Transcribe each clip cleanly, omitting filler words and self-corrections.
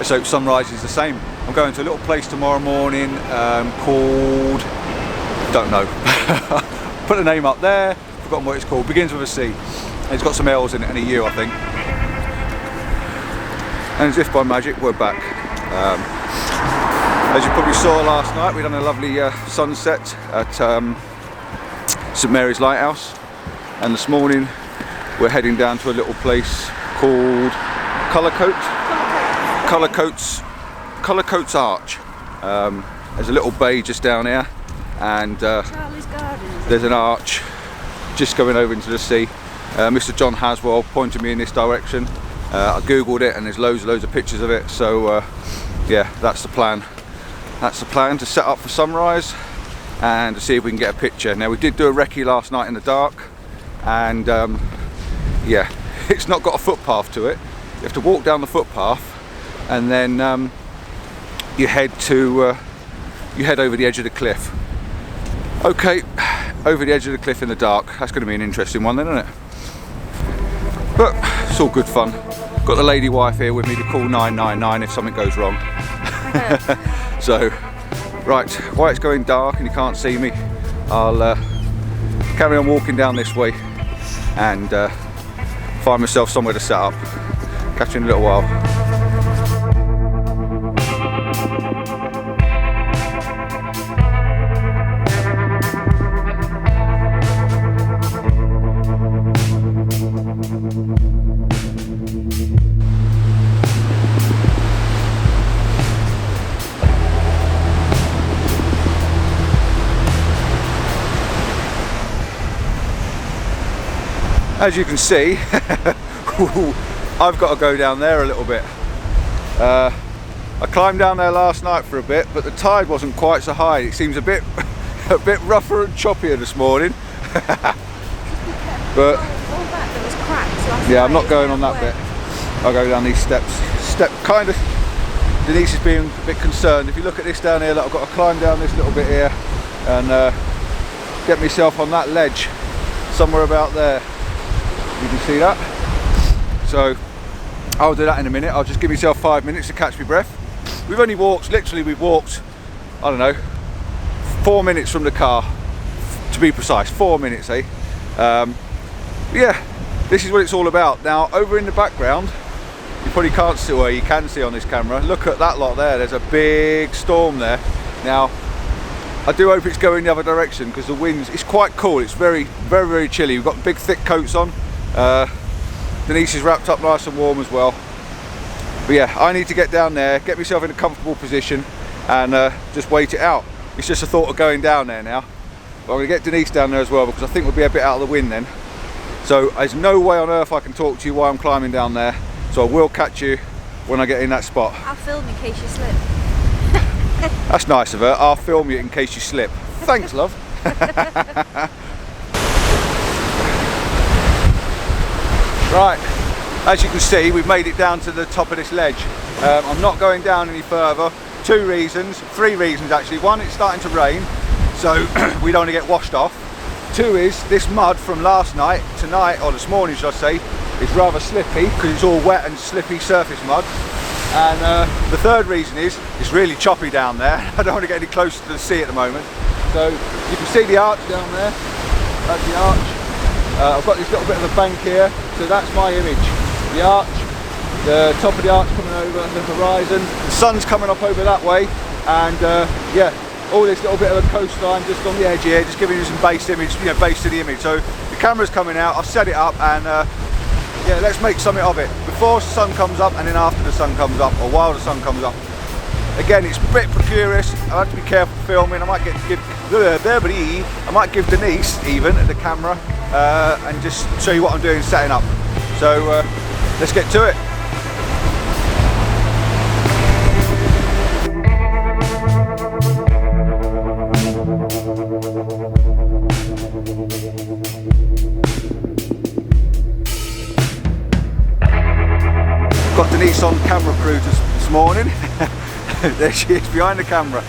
let's hope sunrise is the same. I'm going to a little place tomorrow morning called, don't know, put the name up there, forgotten what it's called, begins with a C. And it's got some L's in it and a U, I think. And as if by magic, we're back. As you probably saw last night, we done a lovely sunset at St Mary's Lighthouse, and this morning we're heading down to a little place called Cullercoats Arch. There's a little bay just down here, and there's an arch just going over into the sea. Mr. John Haswell pointed me in this direction. I googled it and there's loads of pictures of it, so yeah, that's the plan. That's the plan, to set up for sunrise and to see if we can get a picture. Now, we did do a recce last night in the dark, and yeah, it's not got a footpath to it. You have to walk down the footpath, and then you head over the edge of the cliff. Okay, over the edge of the cliff in the dark. That's going to be an interesting one then, isn't it? But it's all good fun. Got the lady wife here with me to call 999 if something goes wrong. So, right, while it's going dark and you can't see me, I'll carry on walking down this way and find myself somewhere to set up. Catch you in a little while. As you can see, I've got to go down there a little bit. I climbed down there last night for a bit, but the tide wasn't quite so high. It seems a bit rougher and choppier this morning. But yeah, I'm not going on that bit. I'll go down these steps. Kind of. Denise is being a bit concerned. If you look at this down here, look, I've got to climb down this little bit here and get myself on that ledge somewhere about there. You can see that. So I'll do that in a minute. I'll just give myself 5 minutes to catch my breath. We've only walked, literally we've walked, I don't know, 4 minutes from the car, to be precise, 4 minutes, eh? Yeah, this is what it's all about. Now, over in the background, you probably can't see, well, you can see on this camera, look at that lot there, there's a big storm there. Now, I do hope it's going the other direction, because the winds, it's quite cool, it's very chilly. We've got big thick coats on. Denise is wrapped up nice and warm as well. But yeah, I need to get down there, get myself in a comfortable position and just wait it out. It's just a thought of going down there now. But I'm going to get Denise down there as well, because I think we'll be a bit out of the wind then. So there's no way on earth I can talk to you while I'm climbing down there. So I will catch you when I get in that spot. I'll film in case you slip. That's nice of her. I'll film you in case you slip. Thanks, love. Right, as you can see, we've made it down to the top of this ledge. I'm not going down any further. 3 reasons actually. One, it's starting to rain, so we don't want to get washed off. 2 is, this mud from last night, tonight, or this morning should I say, is rather slippy, because it's all wet and slippy surface mud. And the 3rd reason is, it's really choppy down there. I don't want to get any closer to the sea at the moment. So, you can see the arch down there. That's the arch. I've got this little bit of a bank here, so that's my image. The arch, the top of the arch coming over the horizon, the sun's coming up over that way, and yeah, all this little bit of a coastline just on the edge here, just giving you some base image, you know, base to the image. So the camera's coming out, I've set it up, and yeah, let's make something of it. Before the sun comes up, and then after the sun comes up, or while the sun comes up. Again, it's a bit precarious. I have to be careful filming. I might give Denise even the camera and just show you what I'm doing setting up. So let's get to it. Got Denise on camera crew this morning. There she is behind the camera,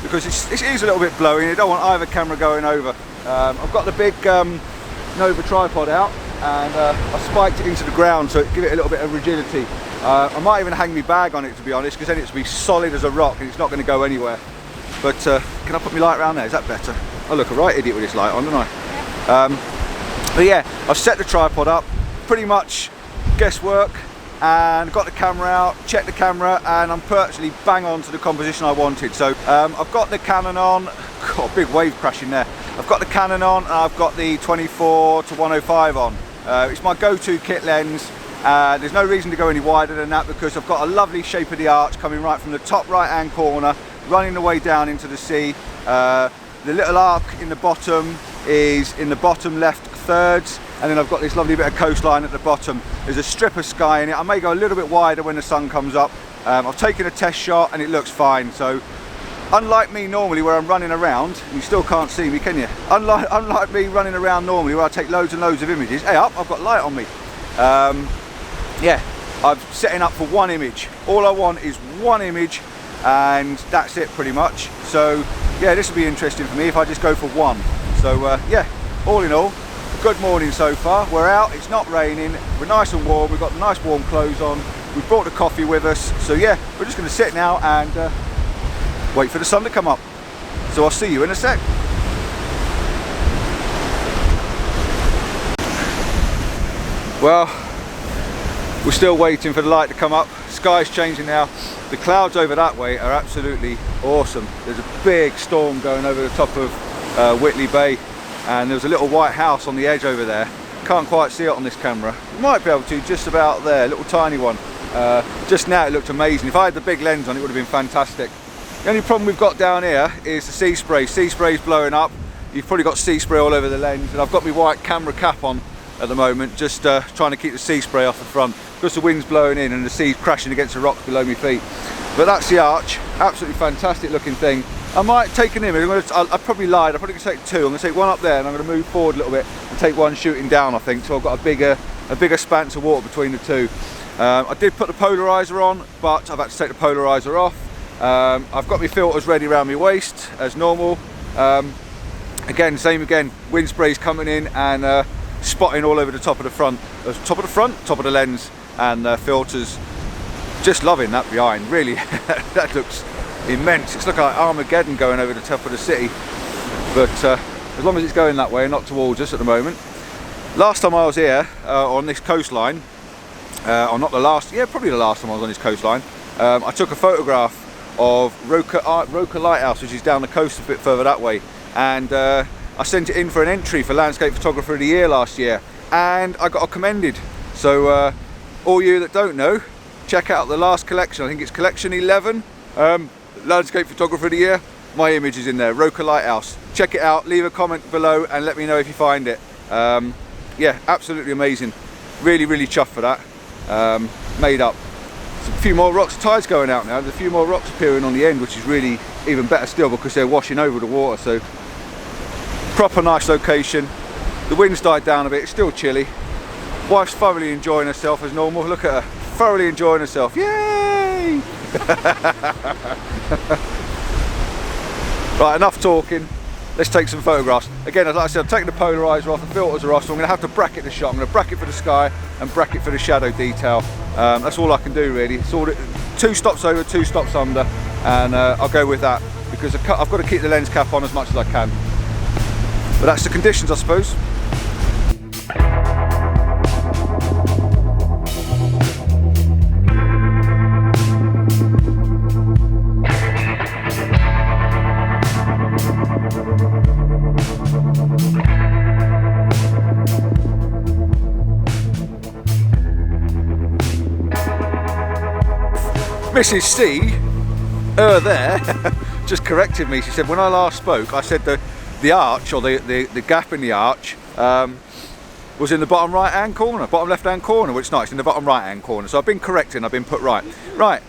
because it is a little bit blowy and I don't want either camera going over. I've got the big Nova tripod out, and I spiked it into the ground so it give it a little bit of rigidity. I might even hang my bag on it, to be honest, because then it's be solid as a rock and it's not going to go anywhere. But can I put my light around there? Is that better? I look a right idiot with this light on, don't I? Yeah. But yeah, I've set the tripod up, pretty much guesswork, and got the camera out, checked the camera, and I'm virtually bang on to the composition I wanted. So I've got the Canon on. God, big wave crashing there. I've got the Canon on, and I've got the 24 to 105 on. It's my go-to kit lens. There's no reason to go any wider than that because I've got a lovely shape of the arch coming right from the top right-hand corner, running the way down into the sea. The little arc in the bottom is in the bottom left thirds, and then I've got this lovely bit of coastline at the bottom. There's a strip of sky in it. I may go a little bit wider when the sun comes up. I've taken a test shot and it looks fine. So unlike me normally where I'm running around, you still can't see me, can you? Unlike me running around normally where I take loads and loads of images. Hey up, I've got light on me. Yeah, I'm setting up for one image. All I want is one image and that's it pretty much. So yeah, this will be interesting for me if I just go for one. So yeah, all in all, good morning so far. We're out, it's not raining, we're nice and warm, we've got nice warm clothes on, we've brought the coffee with us. So yeah, we're just going to sit now and wait for the sun to come up. So I'll see you in a sec. Well, we're still waiting for the light to come up. Sky's changing now. The clouds over that way are absolutely awesome. There's a big storm going over the top of Whitley Bay, and there's a little white house on the edge over there. Can't quite see it on this camera. You might be able to just about there, a little tiny one. Just now it looked amazing. If I had the big lens on, it would have been fantastic. The only problem we've got down here is the sea spray. Sea spray's blowing up. You've probably got sea spray all over the lens, and I've got my white camera cap on at the moment, just trying to keep the sea spray off the front because the wind's blowing in and the sea's crashing against the rocks below my feet. But that's the arch, absolutely fantastic looking thing. I might take an image. I probably lied. I'm probably going to take two. I'm going to take one up there and I'm going to move forward a little bit and take one shooting down, I think. So I've got a bigger span of water between the two. I did put the polarizer on, but I've had to take the polarizer off. I've got my filters ready around my waist as normal. Again, same again. Wind spray's coming in and spotting all over the top of the front, top of the lens, and filters. Just loving that behind. Really, that looks immense. It's looking like Armageddon going over the top of the city. But as long as it's going that way, not towards us at the moment. Last time I was here on this coastline, or not the last, yeah, probably the last time I was on this coastline, I took a photograph of Roker Lighthouse, which is down the coast a bit further that way, and I sent it in for an entry for Landscape Photographer of the Year last year, and I got commended. So all you that don't know, check out the last collection. I think it's collection 11, Landscape Photographer of the Year. My image is in there, Roker Lighthouse. Check it out, leave a comment below and let me know if you find it. Yeah, absolutely amazing. Really, really chuffed for that. Made up. There's a few more rocks, tide's going out now, there's a few more rocks appearing on the end, which is really even better still because they're washing over the water. So proper nice location. The wind's died down a bit, it's still chilly. Wife's thoroughly enjoying herself as normal. Look at her, thoroughly enjoying herself. Yay! Right, enough talking. Let's take some photographs. Again, as I said, I've taken the polarizer off, the filters are off, so I'm going to have to bracket the shot. I'm going to bracket for the sky and bracket for the shadow detail. That's all I can do really. It's all 2 stops over, 2 stops under, and I'll go with that because I've got to keep the lens cap on as much as I can. But that's the conditions, I suppose. Mrs. C, there, just corrected me. She said when I last spoke, I said the arch, or the gap in the arch, was in the bottom right hand corner, bottom left hand corner, which is nice, in the bottom right hand corner. So I've been corrected, I've been put right. Right,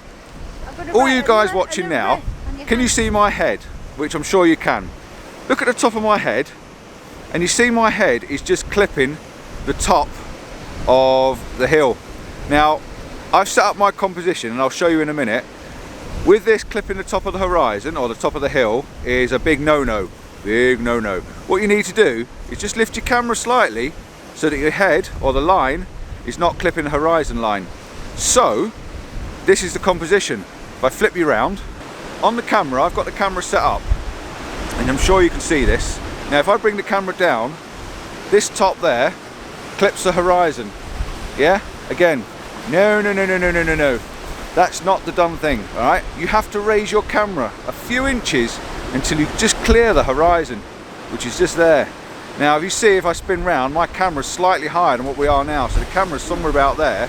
all you guys watching now, can you see my head? Which I'm sure you can. Look at the top of my head, and you see my head is just clipping the top of the hill. Now, I've set up my composition, and I'll show you in a minute. With this clipping the top of the horizon, or the top of the hill, is a big no-no. Big no-no. What you need to do is just lift your camera slightly so that your head, or the line, is not clipping the horizon line. So this is the composition. If I flip you around, on the camera, I've got the camera set up, and I'm sure you can see this. Now if I bring the camera down, this top there clips the horizon. Yeah? Again, no. That's not the done thing, alright? You have to raise your camera a few inches until you just clear the horizon, which is just there. Now if you see, if I spin round, my camera's slightly higher than what we are now, so the camera's somewhere about there,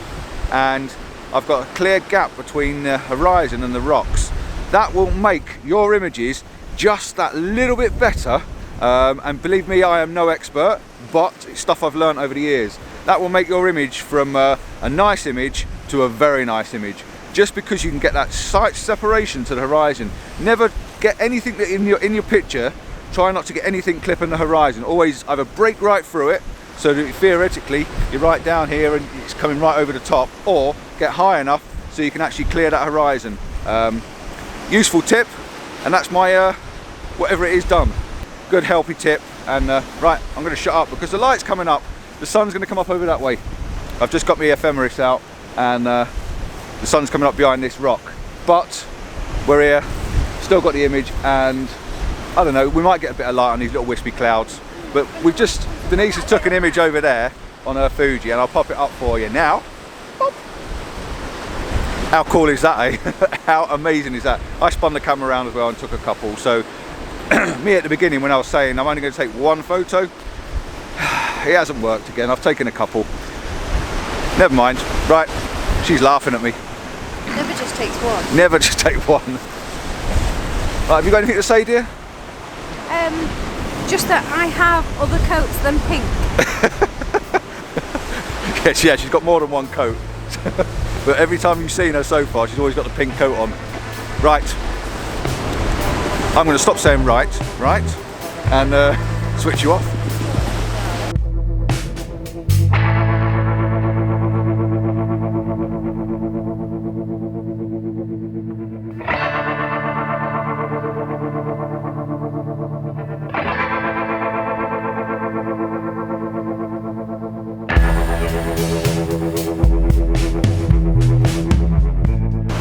and I've got a clear gap between the horizon and the rocks. That will make your images just that little bit better, and believe me, I am no expert, but it's stuff I've learned over the years. That will make your image from a nice image to a very nice image, just because you can get that slight separation to the horizon. Never get anything that in your picture, try not to get anything clipping the horizon. Always either break right through it, so that theoretically you're right down here and it's coming right over the top, or get high enough so you can actually clear that horizon. Useful tip, and that's my whatever it is done. Good helpy tip. And right, I'm going to shut up because the light's coming up. The sun's going to come up over that way. I've just got my ephemeris out, and the sun's coming up behind this rock. But we're here, still got the image, and I don't know, we might get a bit of light on these little wispy clouds. But we've just, Denise has took an image over there on her Fuji, and I'll pop it up for you now. Pop. How cool is that, eh? How amazing is that? I spun the camera around as well and took a couple. So me at the beginning, when I was saying I'm only going to take one photo, it hasn't worked again. I've taken a couple. Never mind. Right, she's laughing at me. Never just takes one. Never just take one. Right, have you got anything to say, dear? Just that I have other coats than pink. Yes, yeah, she's got more than one coat. But every time you've seen her so far, she's always got the pink coat on. Right. I'm going to stop saying right, and switch you off.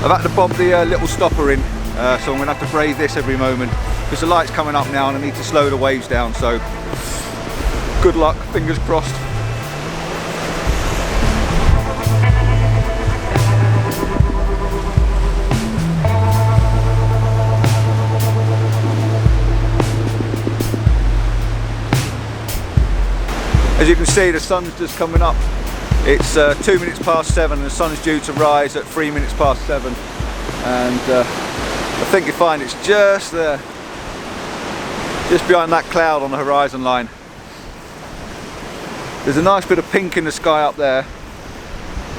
I've had to bob the little stopper in, so I'm going to have to brave this every moment because the light's coming up now and I need to slow the waves down, so good luck, fingers crossed. As you can see, the sun's just coming up. It's 2 minutes past 7 and the sun's due to rise at 3 minutes past 7, and I think you find it's just there, just behind that cloud on the horizon line. There's a nice bit of pink in the sky up there,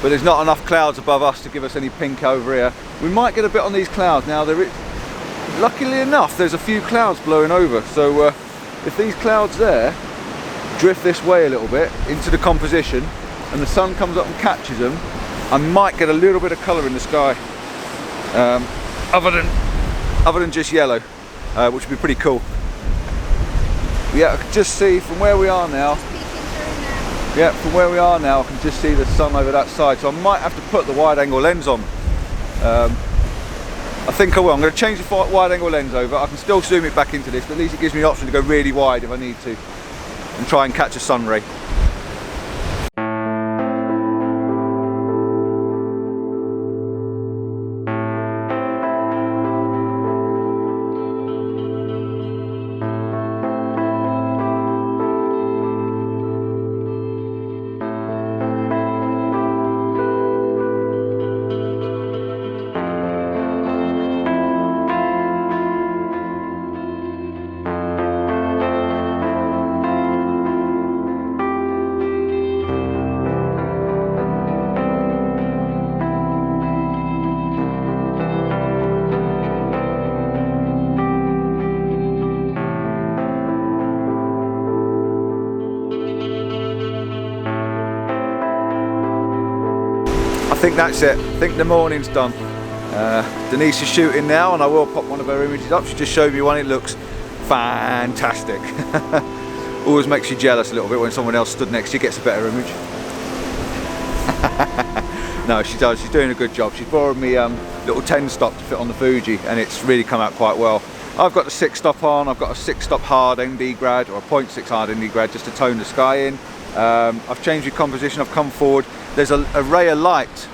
but there's not enough clouds above us to give us any pink over here. We might get a bit on these clouds now. Luckily enough, there's a few clouds blowing over, so if these clouds there drift this way a little bit into the composition and the sun comes up and catches them, I might get a little bit of colour in the sky, other than just yellow, which would be pretty cool. Yeah, I can just see from where we are now. Yeah, from where we are now, I can just see the sun over that side, so I might have to put the wide angle lens on. I think I will. I'm going to change the wide angle lens over. I can still zoom it back into this, but at least it gives me the option to go really wide if I need to and try and catch a sun ray. I think that's it. I think the morning's done. Denise is shooting now, and I will pop one of her images up. She just showed me one. It looks fantastic. Always makes you jealous a little bit when someone else stood next to you gets a better image. No, she does. She's doing a good job. She's borrowed me little 10 stop to fit on the Fuji, and it's really come out quite well. I've got the 6 stop on. I've got a 6 stop hard ND grad, or a 0.6 hard ND grad, just to tone the sky in. I've changed the composition. I've come forward. There's a ray of light.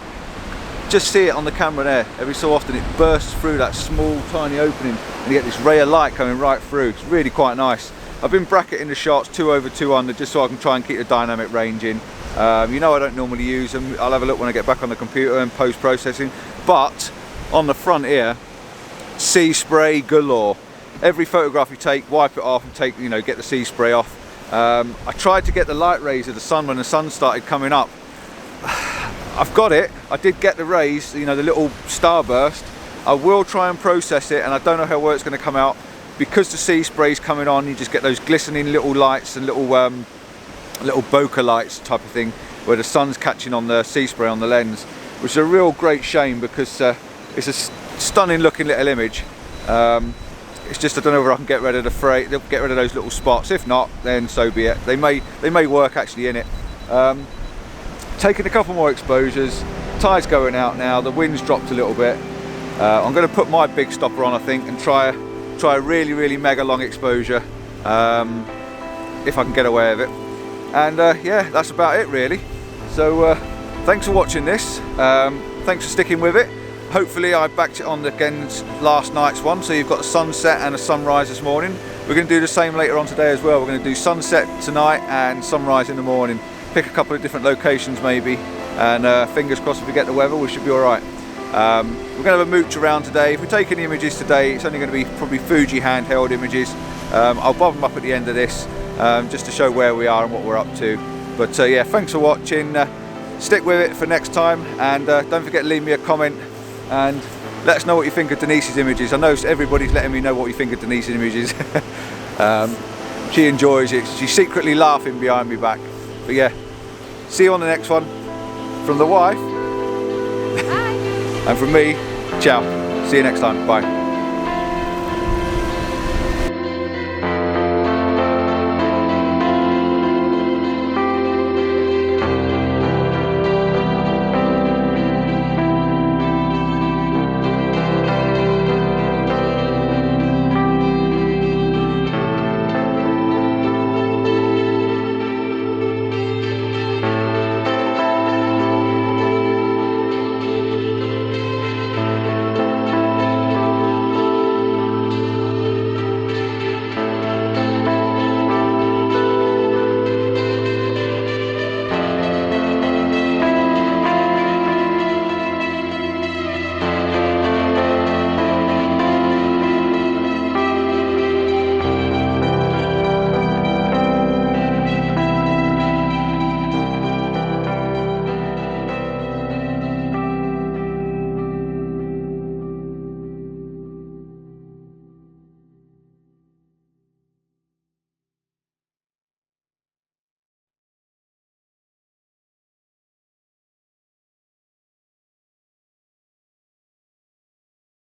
Just see it on the camera there. Every so often it bursts through that small tiny opening and you get this ray of light coming right through. It's really quite nice. I've been bracketing the shots 2 over 2 under just so I can try and keep the dynamic range in. You know I don't normally use them. I'll have a look when I get back on the computer and post-processing. But on the front here, sea spray galore. Every photograph you take, wipe it off and take, you know, get the sea spray off. I tried to get the light rays of the sun when the sun started coming up. I've got it. I did get the rays, you know, the little starburst. I will try and process it, and I don't know how well it's going to come out because the sea spray's coming on. You just get those glistening little lights and little bokeh lights type of thing, where the sun's catching on the sea spray on the lens, which is a real great shame because it's a stunning looking little image. It's just I don't know whether I can get rid of get rid of those little spots. If not, then so be it. They may work actually in it. Taking a couple more exposures. Tide's going out now. The wind's dropped a little bit. I'm going to put my big stopper on, I think, and try a really mega long exposure if I can get away with it. And yeah, that's about it really. So thanks for watching this. Thanks for sticking with it. Hopefully I backed it on again last night's one, so you've got a sunset and a sunrise this morning. We're going to do the same later on today as well. We're going to do sunset tonight and sunrise in the morning. Pick a couple of different locations maybe, and fingers crossed if we get the weather we should be alright. We're going to have a mooch around today. If we take any images today, it's only going to be probably Fuji handheld images. I'll bob them up at the end of this just to show where we are and what we're up to. But yeah, thanks for watching. Stick with it for next time, and don't forget to leave me a comment and let us know what you think of Denise's images. I know everybody's letting me know what you think of Denise's images. She enjoys it. She's secretly laughing behind me back. But yeah, see you on the next one. From the wife. Bye. And from me, ciao. See you next time. Bye.